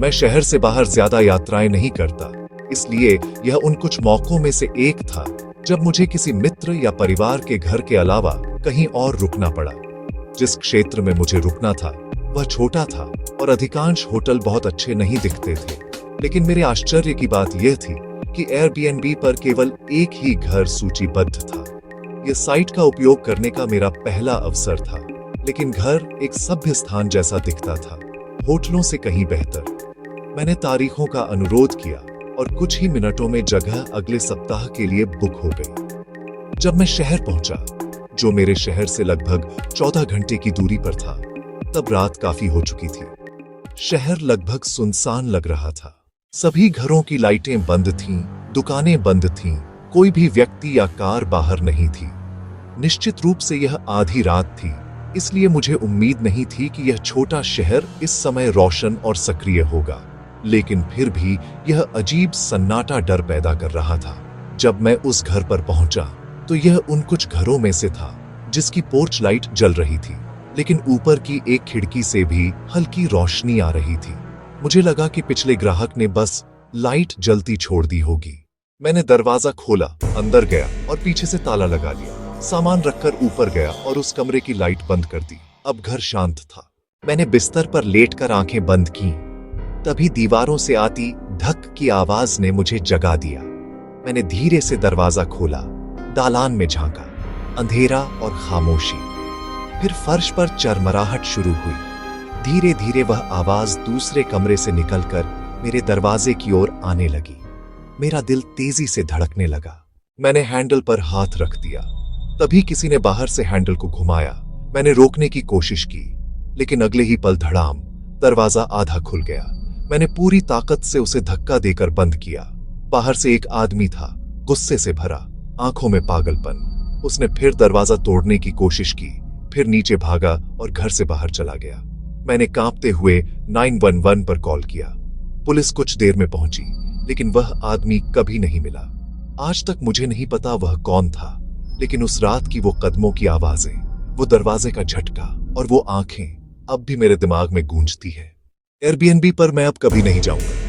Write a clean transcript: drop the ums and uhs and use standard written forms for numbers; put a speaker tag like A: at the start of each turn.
A: मैं शहर से बाहर ज्यादा यात्राएं नहीं करता, इसलिए यह उन कुछ मौकों में से एक था जब मुझे किसी मित्र या परिवार के घर के अलावा कहीं और रुकना पड़ा। जिस क्षेत्र में मुझे रुकना था वह छोटा था और अधिकांश होटल बहुत अच्छे नहीं दिखते थे, लेकिन मेरे आश्चर्य की बात यह थी कि एयरबीएनबी पर केवल एक ही घर सूचीबद्ध था। यह साइट का उपयोग करने का मेरा पहला अवसर था, लेकिन घर एक सभ्य स्थान जैसा दिखता था, होटलों से कहीं बेहतर। मैंने तारीखों का अनुरोध किया और कुछ ही मिनटों में जगह अगले सप्ताह के लिए बुक हो गई। जब मैं शहर पहुंचा, जो मेरे शहर से लगभग 14 घंटे की दूरी पर था, तब रात काफी हो चुकी थी। शहर लगभग सुनसान लग रहा था। सभी घरों की लाइटें बंद थीं, दुकानें बंद थीं, कोई भी व्यक्ति या कार बाहर नहीं थी। निश्चित रूप से यह आधी रात थी, इसलिए मुझे उम्मीद नहीं थी कि यह छोटा शहर इस समय रोशन और सक्रिय होगा, लेकिन फिर भी यह अजीब सन्नाटा डर पैदा कर रहा था। जब मैं उस घर पर पहुंचा तो यह उन कुछ घरों में से था जिसकी पोर्च लाइट जल रही थी, लेकिन ऊपर की एक खिड़की से भी हल्की रोशनी आ रही थी। मुझे लगा कि पिछले ग्राहक ने बस लाइट जलती छोड़ दी होगी। मैंने दरवाजा खोला, अंदर गया और पीछे से ताला लगा लिया। सामान रखकर ऊपर गया और उस कमरे की लाइट बंद कर दी। अब घर शांत था। मैंने बिस्तर पर लेटकर आंखें बंद की। तभी दीवारों से आती धक की आवाज ने मुझे जगा दिया। मैंने धीरे से दरवाजा खोला, दालान में झांका, अंधेरा और खामोशी। फिर फर्श पर चरमराहट शुरू हुई। धीरे धीरे वह आवाज दूसरे कमरे से निकलकर मेरे दरवाजे की ओर आने लगी। मेरा दिल तेजी से धड़कने लगा। मैंने हैंडल पर हाथ रख दिया। तभी किसी ने बाहर से हैंडल को घुमाया। मैंने रोकने की कोशिश की, लेकिन अगले ही पल धड़ाम, दरवाजा आधा खुल गया। मैंने पूरी ताकत से उसे धक्का देकर बंद किया। बाहर से एक आदमी था, गुस्से से भरा, आंखों में पागलपन। उसने फिर दरवाजा तोड़ने की कोशिश की, फिर नीचे भागा और घर से बाहर चला गया। मैंने कांपते हुए 911 पर कॉल किया। पुलिस कुछ देर में पहुंची, लेकिन वह आदमी कभी नहीं मिला। आज तक मुझे नहीं पता वह कौन था, लेकिन उस रात की वो कदमों की आवाजें, वो दरवाजे का झटका और वो आंखें अब भी मेरे दिमाग में गूंजती है। एयरबीएनबी पर मैं अब कभी नहीं जाऊंगा।